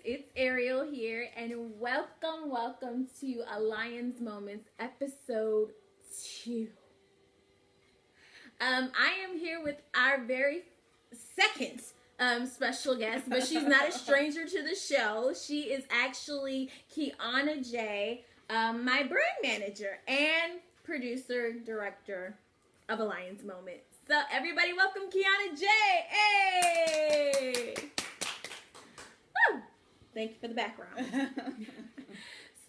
it's Ariel here, and welcome to Alliance Moments, episode 2. I am here with our very second special guest, but she's not a stranger to the show. She is actually Quiona J, my brand manager and producer, director of Alliance Moments. So everybody welcome Quiona J. Hey! Woo! Thank you for the background.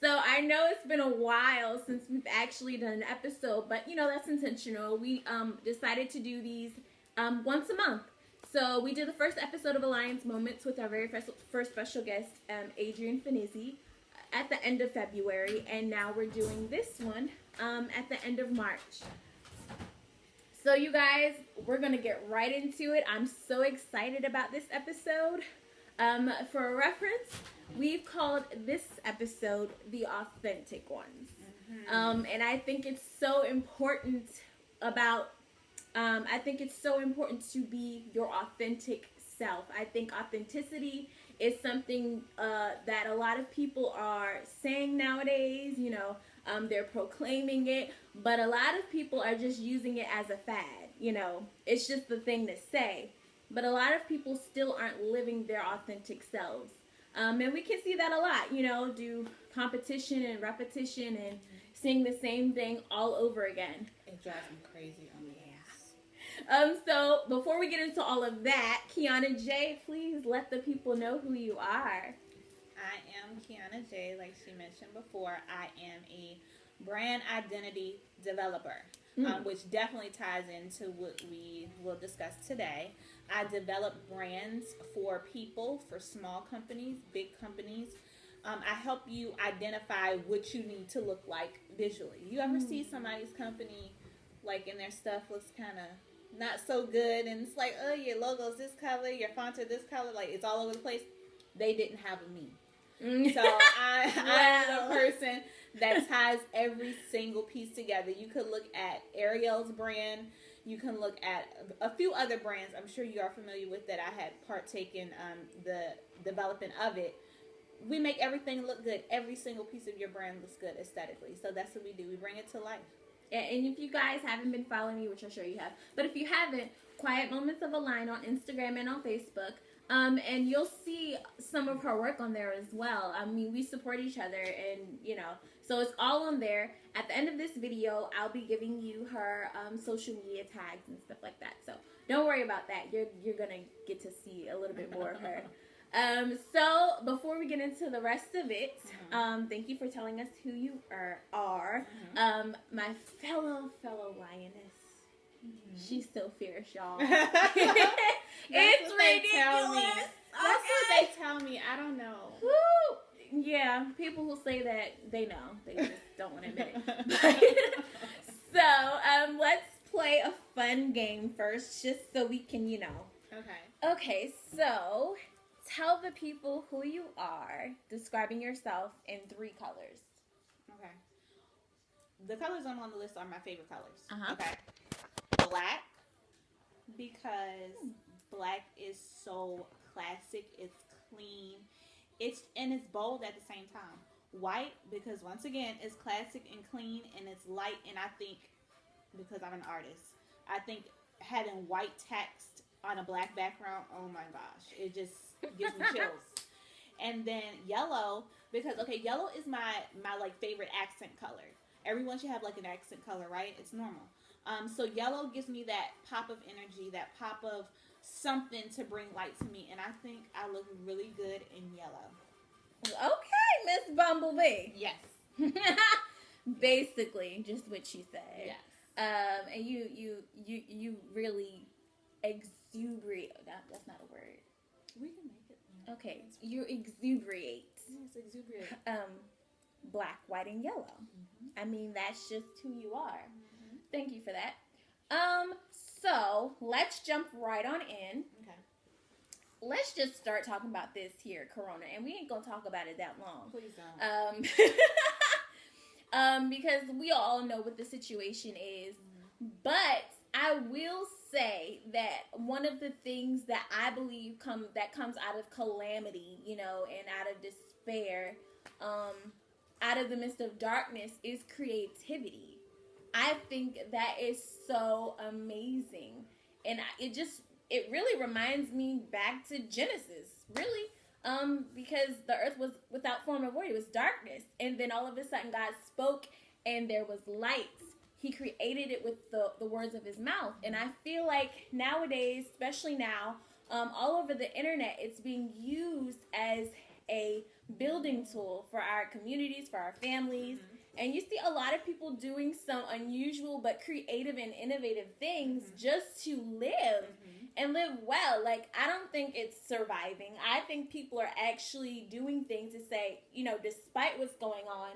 So I know it's been a while since we've actually done an episode, but you know, that's intentional. We decided to do these once a month. So we did the first episode of Alliance Moments with our very first special guest, Adrian Finizzi, at the end of February, and now we're doing this one at the end of March. So you guys, we're going to get right into it. I'm so excited about this episode. For a reference, we've called this episode The Authentic Ones. Mm-hmm. And I think it's so important to be your authentic self. I think authenticity is something that a lot of people are saying nowadays, you know. They're proclaiming it, but a lot of people are just using it as a fad, you know. It's just the thing to say. But a lot of people still aren't living their authentic selves. And we can see that a lot, you know, do competition and repetition and sing the same thing all over again. It drives me crazy on the ass. So before we get into all of that, Quiona J, please let the people know who you are. I am Quiona J, like she mentioned before. I am a brand identity developer, which definitely ties into what we will discuss today. I develop brands for people, for small companies, big companies. I help you identify what you need to look like visually. You ever see somebody's company, like, and their stuff looks kind of not so good, and it's like, oh, your logo's this color, your fonts are this color, like, it's all over the place. They didn't have a me. So I'm the person that ties every single piece together. You could look at Ariel's brand. You can look at a few other brands I'm sure you are familiar with that I had partaken the development of it. We make everything look good. Every single piece of your brand looks good aesthetically. So that's what we do. We bring it to life. Yeah, and if you guys haven't been following me, which I'm sure you have, but if you haven't, Quiet Moments of Align on Instagram and on Facebook. And you'll see some of her work on there as well. I mean, we support each other, and you know, so it's all on there. At the end of this video, I'll be giving you her social media tags and stuff like that. So don't worry about that. You're gonna get to see a little bit more of her. So before we get into the rest of it, thank you for telling us who you are. My fellow lioness. She's so fierce, y'all. It's ridiculous. That's what they tell me. I don't know. Woo! Yeah, people who say that, they know. They just don't want to admit it. So, let's play a fun game first, just so we can, you know. Okay, so tell the people who you are, describing yourself in 3 colors. Okay. The colors I'm on the list are my favorite colors. Okay. Black, because black is so classic, it's clean, it's bold at the same time. White, because once again, it's classic and clean, and it's light, and I think, because I'm an artist, I think having white text on a black background, oh my gosh, it just gives me chills. And then yellow, because, okay, yellow is my like favorite accent color. Everyone should have like an accent color, right? It's normal. So yellow gives me that pop of energy, that pop of something to bring light to me. And I think I look really good in yellow. Okay, Miss Bumblebee. Yes. Basically, just what she said. Yes. And you really exuberate. That's not a word. We can make it. Okay, you exuberate. Yes, exuberate. Black, white, and yellow. I mean, that's just who you are. Thank you for that. So let's jump right on in. Okay. Let's just start talking about this here, Corona, and we ain't gonna talk about it that long. Please don't. Because we all know what the situation is. But I will say that one of the things that I believe comes out of calamity, you know, and out of despair, out of the midst of darkness, is creativity. I think that is so amazing, and it really reminds me back to Genesis, really, because the earth was without form or void; it was darkness, and then all of a sudden God spoke, and there was light. He created it with the words of his mouth. And I feel like nowadays, especially now, all over the internet, it's being used as a building tool for our communities, for our families. And you see a lot of people doing some unusual but creative and innovative things just to live and live well. Like, I don't think it's surviving. I think people are actually doing things to say, you know, despite what's going on,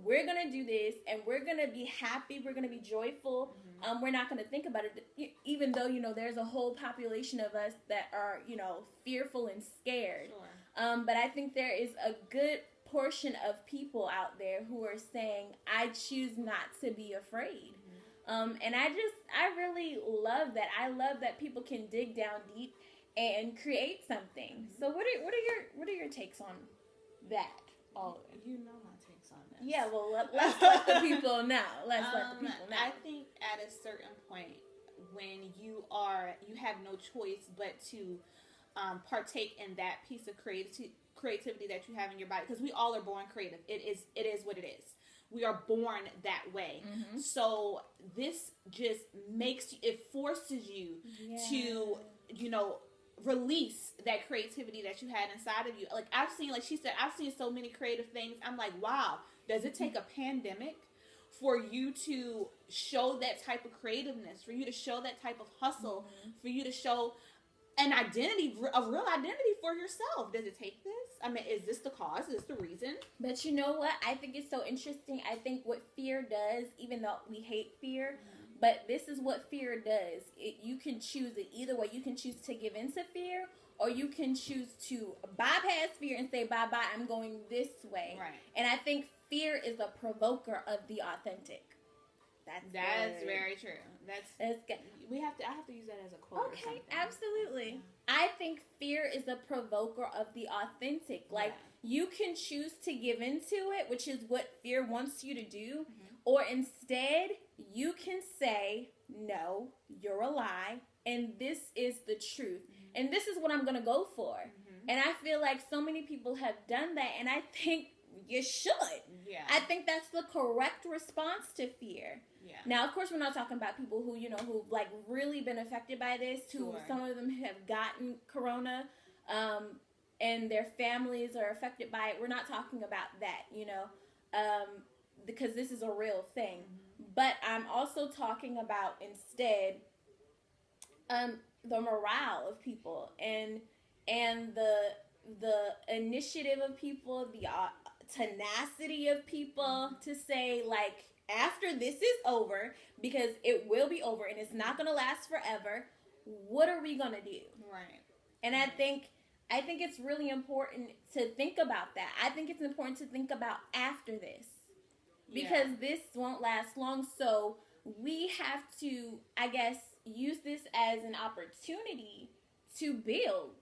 we're going to do this, and we're going to be happy, we're going to be joyful, we're not going to think about it, even though, you know, there's a whole population of us that are, you know, fearful and scared. Sure. But I think there is a good portion of people out there who are saying, I choose not to be afraid. And I really love that. I love that people can dig down deep and create something. So what are your takes on that? All of it. You know my takes on this. Yeah, well, let's let the people know. Let's let the people know. I think at a certain point, when you have no choice but to partake in that piece of creativity that you have in your body, because we all are born creative. It is what it is. We are born that way. So this just forces you to, you know, release that creativity that you had inside of you. Like I've seen so many creative things. I'm like, wow, does it take a pandemic for you to show that type of creativeness, for you to show that type of hustle, for you to show an identity, a real identity for yourself? Does it take this? I mean, is this the cause? Is this the reason? But you know what? I think it's so interesting. I think what fear does, even though we hate fear, but this is what fear does. You can choose it either way. You can choose to give into fear, or you can choose to bypass fear and say, bye-bye, I'm going this way. Right. And I think fear is a provoker of the authentic. That's very true. That's good. I have to use that as a quote. Okay, absolutely. Yeah. I think fear is a provoker of the authentic. Like, you can choose to give into it, which is what fear wants you to do, or instead, you can say, no, you're a lie, and this is the truth. And this is what I'm going to go for. And I feel like so many people have done that, and I think you should. Yeah. I think that's the correct response to fear. Yeah. Now, of course, we're not talking about people who, you know, who've like really been affected by this, who some of them have gotten corona, and their families are affected by it. We're not talking about that, you know, because this is a real thing. But I'm also talking about instead the morale of people and the initiative of people, the tenacity of people to say, like, after this is over, because it will be over and it's not going to last forever, what are we going to do? Right. And I think it's really important to think about that. I think it's important to think about after this, because this won't last long. So we have to, I guess, use this as an opportunity to build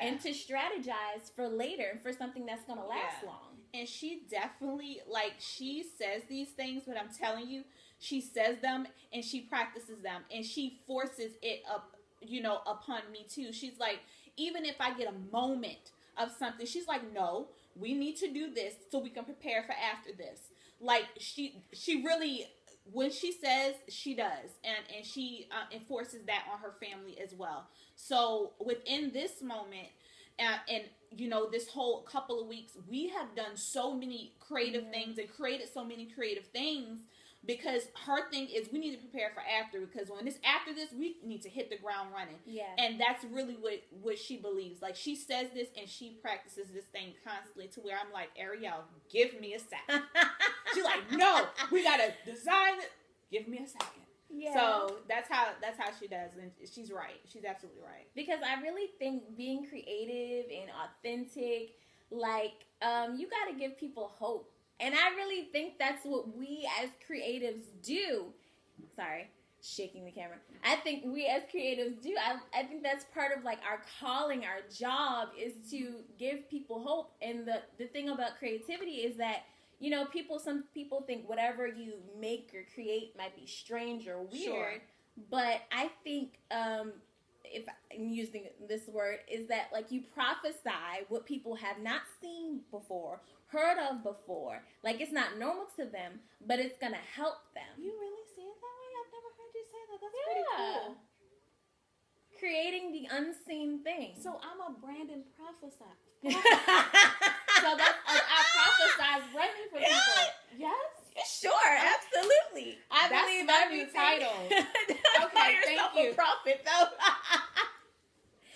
and to strategize for later and for something that's going to last long. And she definitely, like, she says these things, but I'm telling you, she says them and she practices them and she forces it up, you know, upon me too. She's like, even if I get a moment of something, she's like, no, we need to do this so we can prepare for after this. Like, she really, when she says, she does, and she enforces that on her family as well. So within this moment, and you know, this whole couple of weeks, we have done so many creative things and created so many creative things, because her thing is we need to prepare for after, because when it's after this, we need to hit the ground running. Yeah. And that's really what she believes. Like, she says this and she practices this thing constantly, to where I'm like, Ariel, give me a second. She's like, no, we gotta design it. Give me a second. Yeah. So that's how she does, and she's right. She's absolutely right. Because I really think being creative and authentic, like, you got to give people hope, and I really think that's what we as creatives do. Sorry, shaking the camera. I think we as creatives do. I think that's part of like our calling, our job is to give people hope. And the thing about creativity is that, you know, some people think whatever you make or create might be strange or weird. Sure. But I think, if I'm using this word, is that like you prophesy what people have not seen before, heard of before. Like it's not normal to them, but it's gonna help them. You really see it that way? I've never heard you say that. That's pretty cool. Creating the unseen thing. So I'm a Brandon prophesy. So that's I prophesize Brandon for people. Yes? Sure, absolutely. I believe my new title. Okay, thank you. A prophet, though.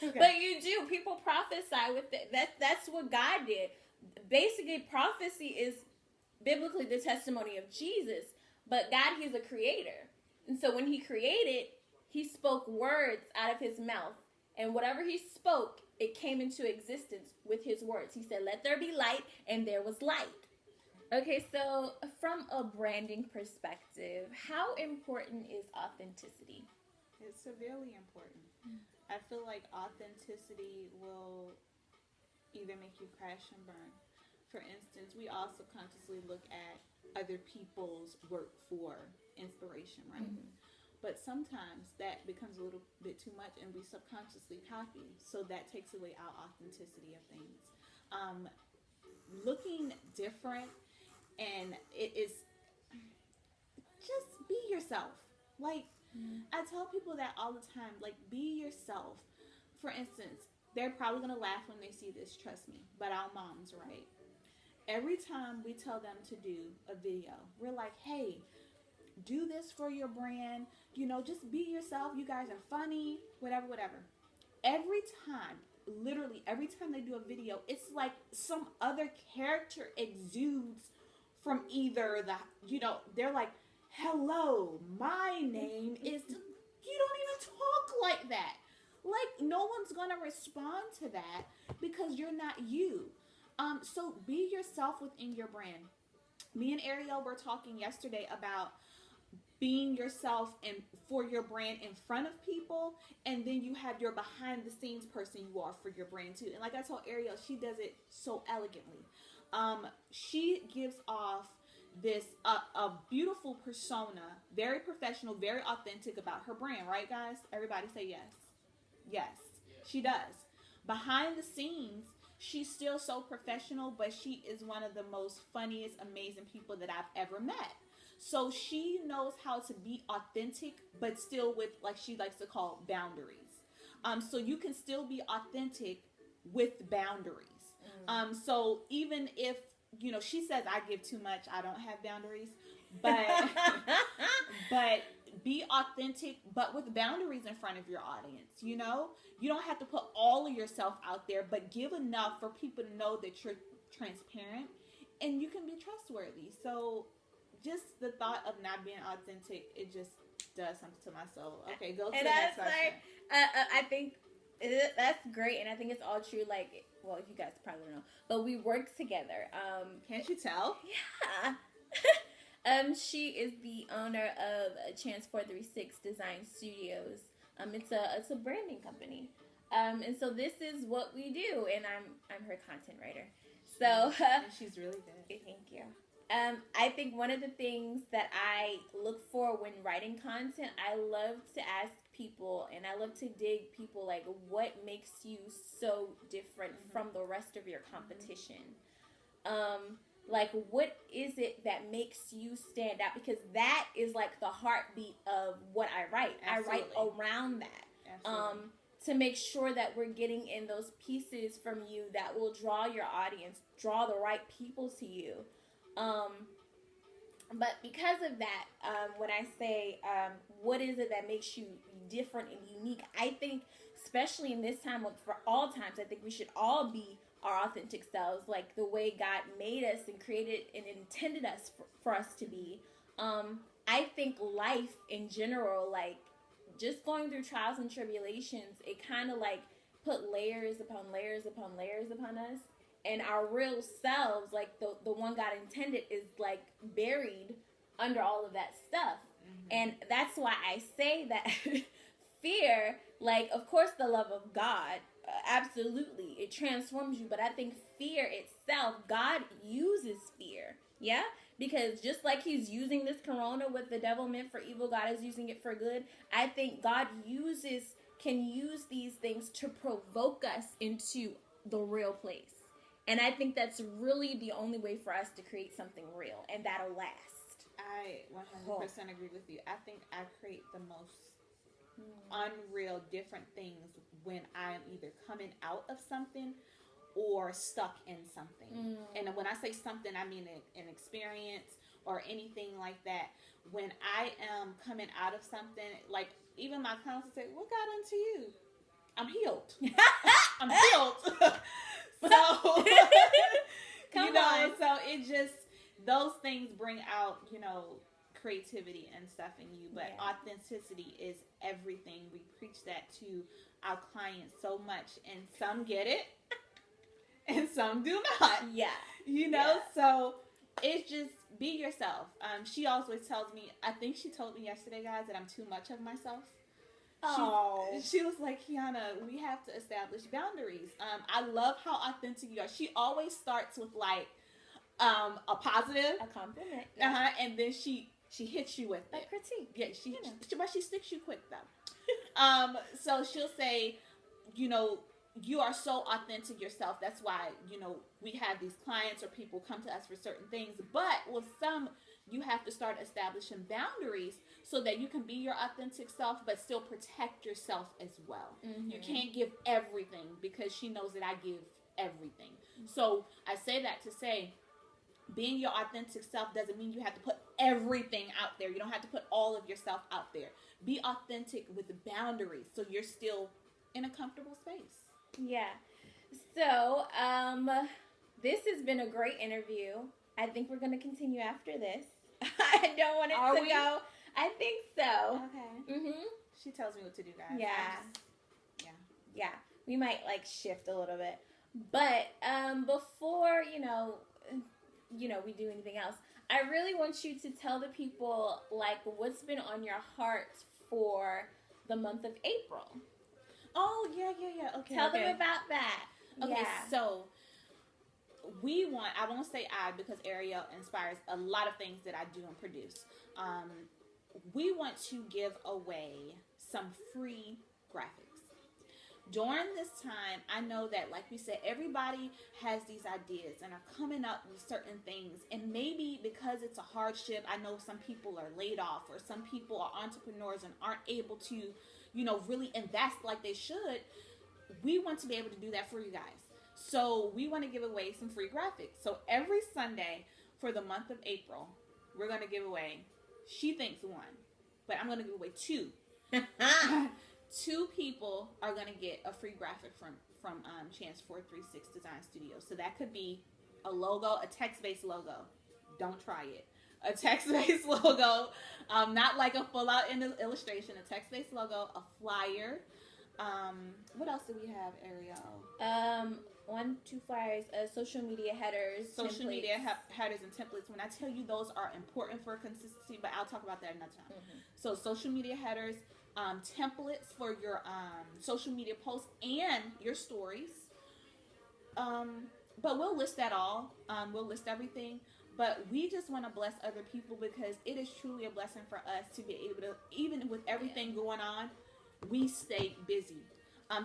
Okay. But you do. People prophesy with it. That's what God did. Basically, prophecy is biblically the testimony of Jesus. But God, he's a creator. And so when he created, he spoke words out of his mouth. And whatever he spoke, it came into existence with his words. He said, let there be light, and there was light. Okay, so from a branding perspective, how important is authenticity? It's severely important. I feel like authenticity will either make you crash and burn. For instance, we all subconsciously look at other people's work for inspiration, right? Mm-hmm. But sometimes that becomes a little bit too much and we subconsciously copy. So that takes away our authenticity of things. Looking different, and it is just be yourself. Like, I tell people that all the time, like, be yourself. For instance, they're probably going to laugh when they see this, trust me, but our moms, right? Every time we tell them to do a video, we're like, hey, do this for your brand, you know, just be yourself. You guys are funny, whatever. Every time, literally every time they do a video, it's like some other character exudes from either they're like, hello, my name is, you don't even talk like that. Like, no one's gonna respond to that because you're not you. So be yourself within your brand. Me and Ariel were talking yesterday about being yourself and for your brand in front of people, and then you have your behind the scenes person you are for your brand too. And like I told Ariel, she does it so elegantly. She gives off this a beautiful persona, very professional, very authentic about her brand, right guys? Everybody say yes. Yes, she does. Behind the scenes, she's still so professional, but she is one of the most funniest, amazing people that I've ever met. So she knows how to be authentic, but still with, like she likes to call, boundaries. So you can still be authentic with boundaries. So even if, you know, she says I give too much, I don't have boundaries, but but be authentic, but with boundaries in front of your audience. You know, you don't have to put all of yourself out there, but give enough for people to know that you're transparent and you can be trustworthy. So just the thought of not being authentic, it just does something to my soul. Okay, go to the next question. I think that's great, and I think it's all true. Like, well, you guys probably don't know, but we work together. Can't you tell? Yeah. She is the owner of Chance 436 Design Studios. It's a branding company. And so this is what we do, and I'm her content writer. So and she's really good. Thank you. I think one of the things that I look for when writing content, I love to ask people, and I love to dig people, like, what makes you so different from the rest of your competition? Like, what is it that makes you stand out? Because that is like the heartbeat of what I write. Absolutely. I write around that. Absolutely. To make sure that we're getting in those pieces from you that will draw your audience, draw the right people to you. But because of that, when I say, what is it that makes you different and unique, I think, especially in this time, for all times, I think we should all be our authentic selves, like the way God made us and created and intended us for us to be. I think life in general, like just going through trials and tribulations, it kind of like put layers upon layers upon layers upon us. And our real selves, like the one God intended, is like buried under all of that stuff. And that's why I say that fear, like, of course, the love of God, absolutely, it transforms you. But I think fear itself, God uses fear. Yeah? Because just like he's using this corona, what the devil meant for evil, God is using it for good. I think God can use these things to provoke us into the real place. And I think that's really the only way for us to create something real, and that'll last. I 100% agree with you. I think I create the most unreal different things when I'm either coming out of something or stuck in something. And when I say something, I mean an experience or anything like that. When I am coming out of something, like even my clients say, "What got into you?" I'm healed. I'm healed. So, Come on. so it just, those things bring out, creativity and stuff in you. But authenticity is everything. We preach that to our clients so much, and some get it and some do not. Yeah. So it's just be yourself. She always tells me, I think she told me yesterday, guys, that I'm too much of myself. She was like, "Quiona, we have to establish boundaries." I love how authentic you are. She always starts with like a positive, a compliment, and then she hits you with a critique. Yeah, but she sticks you quick though. So she'll say, you are so authentic yourself. That's why we have these clients or people come to us for certain things. But with some, you have to start establishing boundaries so that you can be your authentic self, but still protect yourself as well. You can't give everything, because she knows that I give everything. So I say that to say, being your authentic self doesn't mean you have to put everything out there. You don't have to put all of yourself out there. Be authentic with the boundaries so you're still in a comfortable space. Yeah. So, this has been a great interview. I think we're going to continue after this. I don't want it to go. I think so. Okay. She tells me what to do, guys. Yeah. We might shift a little bit. But before, we do anything else, I really want you to tell the people what's been on your heart for the month of April. Oh, yeah. Okay. Tell them about that. Okay, so I won't say I, because Ariel inspires a lot of things that I do and produce. We want to give away some free graphics. During this time, I know that, like we said, everybody has these ideas and are coming up with certain things. And maybe because it's a hardship, I know some people are laid off, or some people are entrepreneurs and aren't able to, really invest like they should. We want to be able to do that for you guys. So we want to give away some free graphics. So every Sunday for the month of April, we're going to give away, she thinks one, but I'm going to give away two. 2 people are going to get a free graphic from Chance 436 Design Studio. So that could be a logo, a text-based logo. Don't try it. A text-based logo, not like a full-out illustration. A text-based logo, a flyer. What else do we have, Ariel? 1, 2 flyers, social media headers, social media headers and templates. When I tell you those are important for consistency, but I'll talk about that another time. So social media headers, templates for your social media posts and your stories. But we'll list that all. We'll list everything. But we just want to bless other people, because it is truly a blessing for us to be able to, even with everything going on, we stay busy.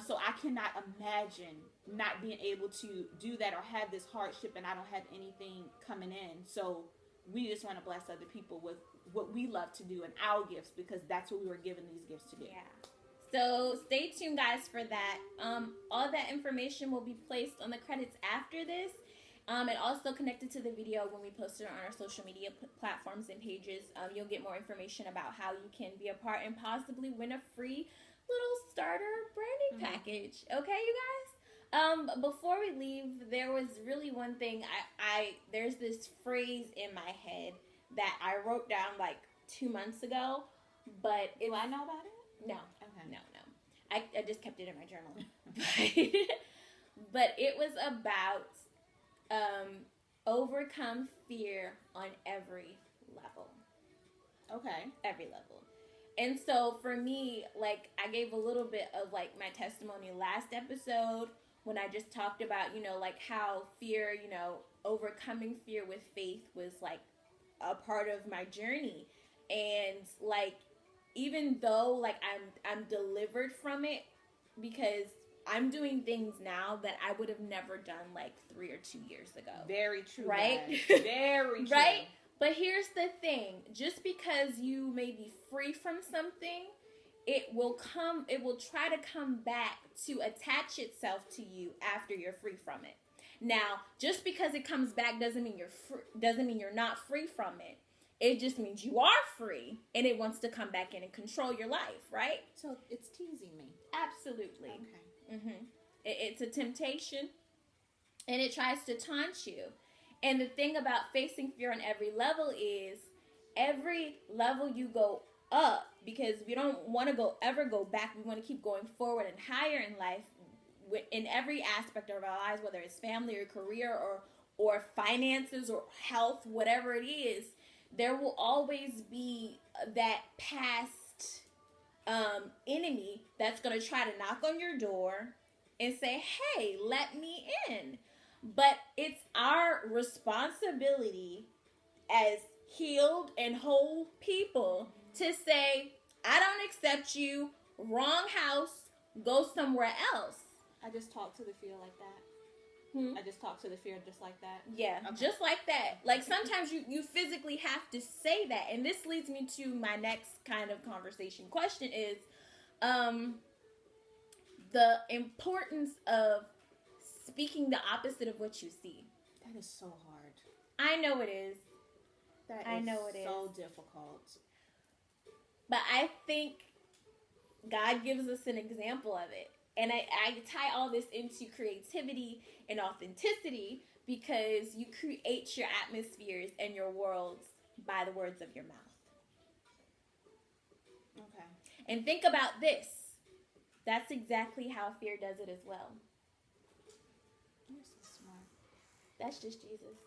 So I cannot imagine not being able to do that or have this hardship and I don't have anything coming in. So we just want to bless other people with what we love to do and our gifts, because that's what we were given these gifts to do. Yeah. So stay tuned, guys, for that. All that information will be placed on the credits after this. And also connected to the video when we post it on our social media platforms and pages. You'll get more information about how you can be a part and possibly win a free little starter branding package. Okay, you guys? Before we leave, there was really one thing. There's this phrase in my head that I wrote down 2 months ago, but do I know about it? No. Okay. No. I just kept it in my journal. But it was about overcome fear on every level. Okay. Every level. And so for me, like, I gave a little bit of like my testimony last episode when I just talked about, like how fear, overcoming fear with faith was like a part of my journey. And like, even though like I'm delivered from it, because I'm doing things now that I would have never done like 3 or 2 years ago. Very true. Right? Very true. Right? But here's the thing. Just because you may be free from something, it will try to come back to attach itself to you after you're free from it. Now, just because it comes back doesn't mean you're not free from it. It just means you are free, and it wants to come back in and control your life, right? So it's teasing me. Absolutely. Okay. Mm-hmm. It's a temptation, and it tries to taunt you. And the thing about facing fear on every level is every level you go up, because we don't want to ever go back. We want to keep going forward and higher in life in every aspect of our lives, whether it's family or career or finances or health, whatever it is. There will always be that past enemy that's going to try to knock on your door and say, hey, let me in. But it's our responsibility as healed and whole people to say, I don't accept you, wrong house, go somewhere else. I just talk to the fear like that. I just talk to the fear just like that. Yeah, okay. Just like that. Like sometimes you physically have to say that. And this leads me to my next kind of conversation question is the importance of speaking the opposite of what you see. That is so hard. I know it is. I know it is so difficult. But I think God gives us an example of it. And I tie all this into creativity and authenticity because you create your atmospheres and your worlds by the words of your mouth. Okay. And think about this. That's exactly how fear does it as well. You're so smart. That's just Jesus.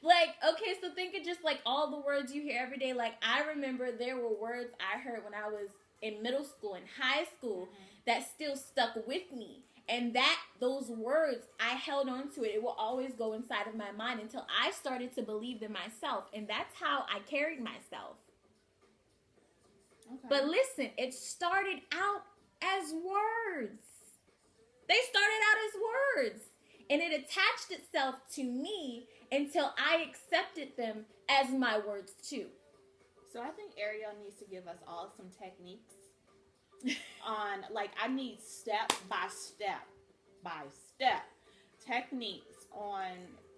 Like, okay, so think of just like all the words you hear every day. Like, I remember there were words I heard when I was in middle school and high school that still stuck with me. And those words, I held on to it. It will always go inside of my mind until I started to believe them myself. And that's how I carried myself. Okay. But listen, it started out as words. They started out as words. And it attached itself to me until I accepted them as my words too. So I think Ariel needs to give us all some techniques on, like, I need step by step techniques on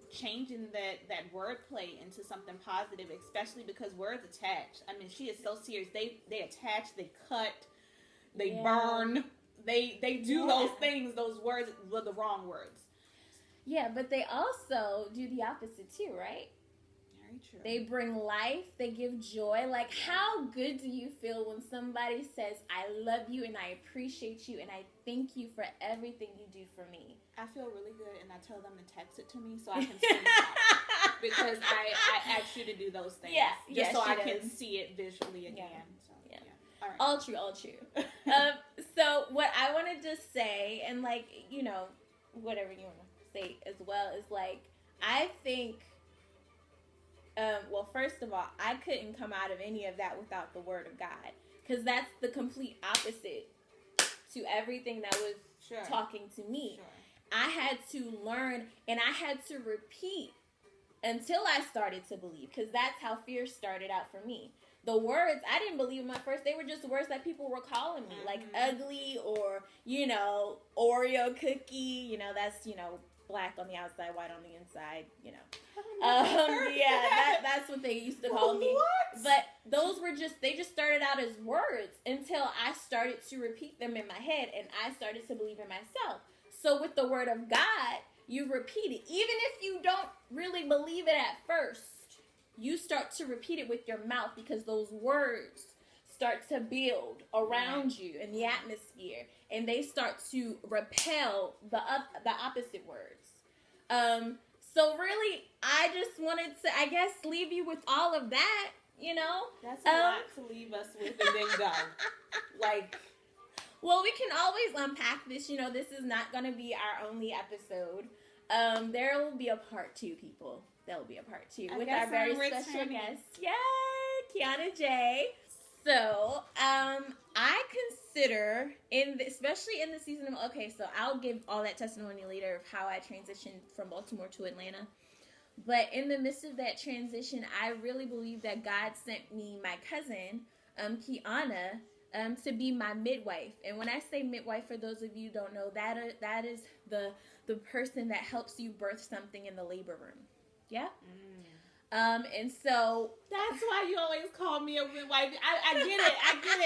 changing that wordplay into something positive, especially because words attach. I mean, she is so serious. They attach, they cut, they burn, they do those things, those words, the wrong words. Yeah, but they also do the opposite too, right? Very true. They bring life. They give joy. Like, how good do you feel when somebody says, I love you and I appreciate you and I thank you for everything you do for me? I feel really good, and I tell them to text it to me so I can see it. Because I asked you to do those things. Yeah. So I can see it visually again. Yeah. So, yeah. All right. All true. So what I wanted to say, and like, whatever you want to say as well, is like, I think, well, first of all, I couldn't come out of any of that without the word of God, because that's the complete opposite to everything that was talking to me. Sure. I had to learn and I had to repeat until I started to believe, because that's how fear started out for me. The words, I didn't believe them at first. They were just words that people were calling me, like ugly or, Oreo cookie, that's, black on the outside, white on the inside, that's what they used to call me. What? But those were they just started out as words until I started to repeat them in my head and I started to believe in myself. So with the word of God, you repeat it. Even if you don't really believe it at first, you start to repeat it with your mouth, because those words start to build around you in the atmosphere, and they start to repel the opposite words. So really, I just wanted to, I guess, leave you with all of that, you know? That's a lot to leave us with and then go. Like... Well, we can always unpack this. You know, this is not going to be our only episode. There will be a part 2, people. There will be a part 2 with our very special guest. Yay! Quiona J. So, I consider, especially in the season of, okay, so I'll give all that testimony later of how I transitioned from Baltimore to Atlanta. But in the midst of that transition, I really believe that God sent me my cousin, Quiona, to be my midwife. And when I say midwife, for those of you who don't know, that is the person that helps you birth something in the labor room. Yeah? And so... That's why you always call me a midwife. I get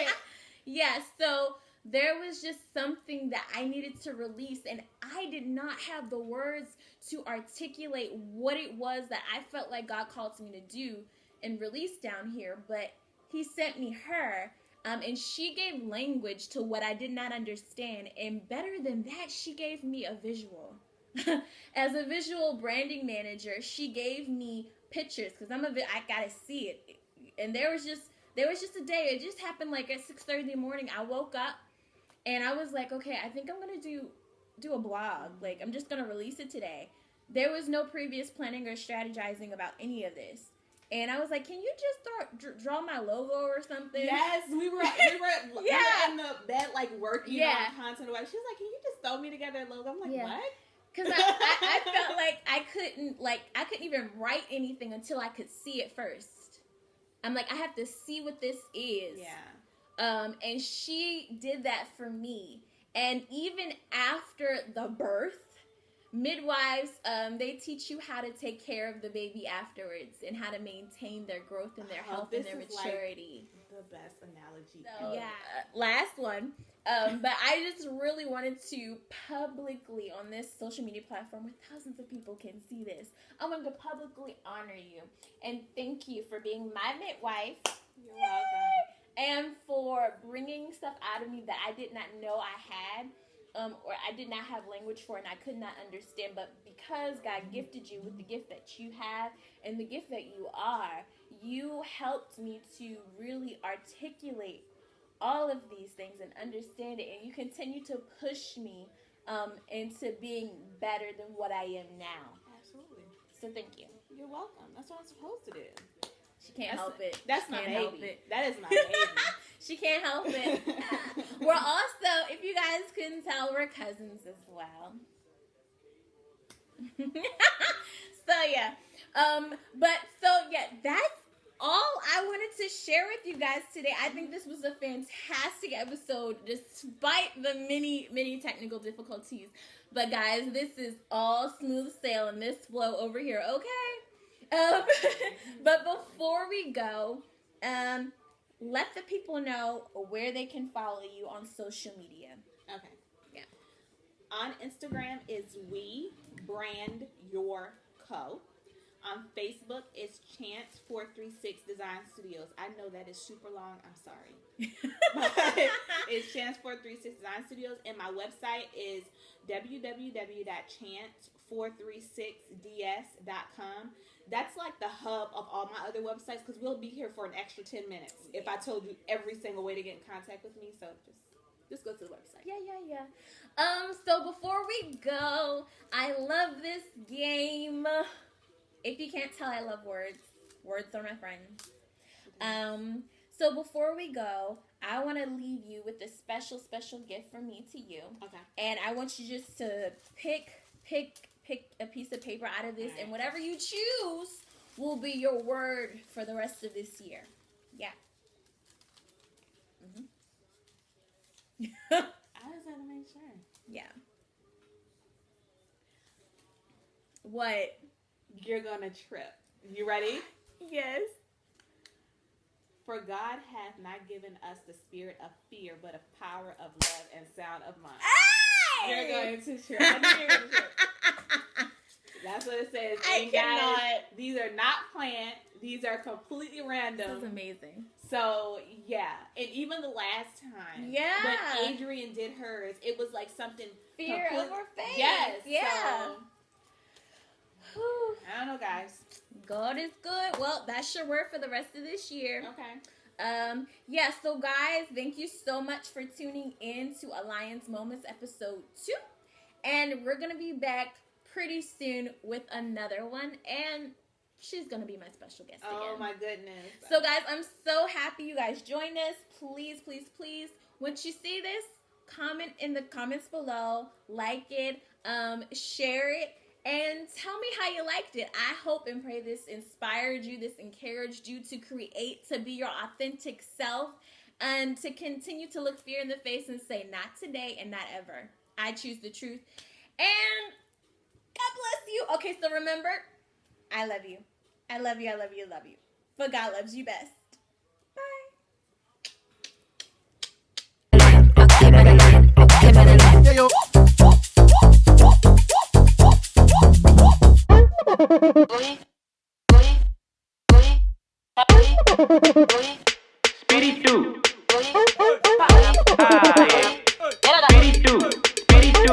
it. Yeah, so there was just something that I needed to release, and I did not have the words to articulate what it was that I felt like God called me to do and release down here, but he sent me her. And she gave language to what I did not understand. And better than that, she gave me a visual. As a visual branding manager, she gave me pictures because I gotta see it. And there was just a day. It just happened like at 6:30 in the morning. I woke up and I was like, okay, I think I'm gonna do a blog. Like, I'm just gonna release it today. There was no previous planning or strategizing about any of this. And I was like, can you just draw my logo or something? Yes, we were in the bed, like, working on content. She was like, can you just throw me together a logo? I'm like, what? Because I felt like I couldn't even write anything until I could see it first. I'm like, I have to see what this is. Yeah. And she did that for me. And even after the birth, midwives, they teach you how to take care of the baby afterwards and how to maintain their growth and their health and their maturity. Like the best analogy. So, yeah. Last one. But I just really wanted to publicly, on this social media platform where thousands of people can see this, I wanted to publicly honor you and thank you for being my midwife. You're welcome. And for bringing stuff out of me that I did not know I had. Or I did not have language for, and I could not understand. But because God gifted you with the gift that you have and the gift that you are, you helped me to really articulate all of these things and understand it. And you continue to push me into being better than what I am now. Absolutely. So thank you. You're welcome. That's what I'm supposed to do. She can't help it. That's my baby. That is my baby. She can't help it. We're also, if you guys couldn't tell, we're cousins as well. That's all I wanted to share with you guys today. I think this was a fantastic episode, despite the many technical difficulties. But guys, this is all smooth sailing, this flow over here, okay? But before we go, let the people know where they can follow you on social media. Okay. Yeah. On Instagram is We Brand Your Co. On Facebook is Chance436 Design Studios. I know that is super long. I'm sorry. But it's Chance436 Design Studios. And my website is www.chance436ds.com. That's like the hub of all my other websites because we'll be here for an extra 10 minutes if I told you every single way to get in contact with me. So just go to the website. Yeah. So before we go, I love this game. If you can't tell, I love words. Words are my friends. So before we go, I want to leave you with a special gift from me to you. Okay. And I want you just to pick a piece of paper out of this, and whatever you choose will be your word for the rest of this year. Yeah. I just had to make sure. Yeah. What? You're gonna trip. You ready? Yes. For God hath not given us the spirit of fear, but of power, of love, and sound of mind. Hey! You're going to trip. I knew you were going to trip. That's what it says. And guys, these are not planned. These are completely random. This is amazing. So, yeah. And even the last time. Yeah. When Adrian did hers, it was like something. Fear over faith. Yes. Yeah. So, guys. God is good. Well, that's your word for the rest of this year. Okay. Yeah, so guys, thank you so much for tuning in to Alliance Moments episode 2. And we're going to be back pretty soon with another one. And she's going to be my special guest again. Oh, my goodness. So, guys, I'm so happy you guys joined us. Please, please, please, once you see this, comment in the comments below, like it, share it, and tell me how you liked it. I hope and pray this inspired you, this encouraged you to create, to be your authentic self, and to continue to look fear in the face and say, not today and not ever. I choose the truth. And God bless you. Okay, so remember, I love you. I love you, I love you, I love you. But God loves you best. Bye.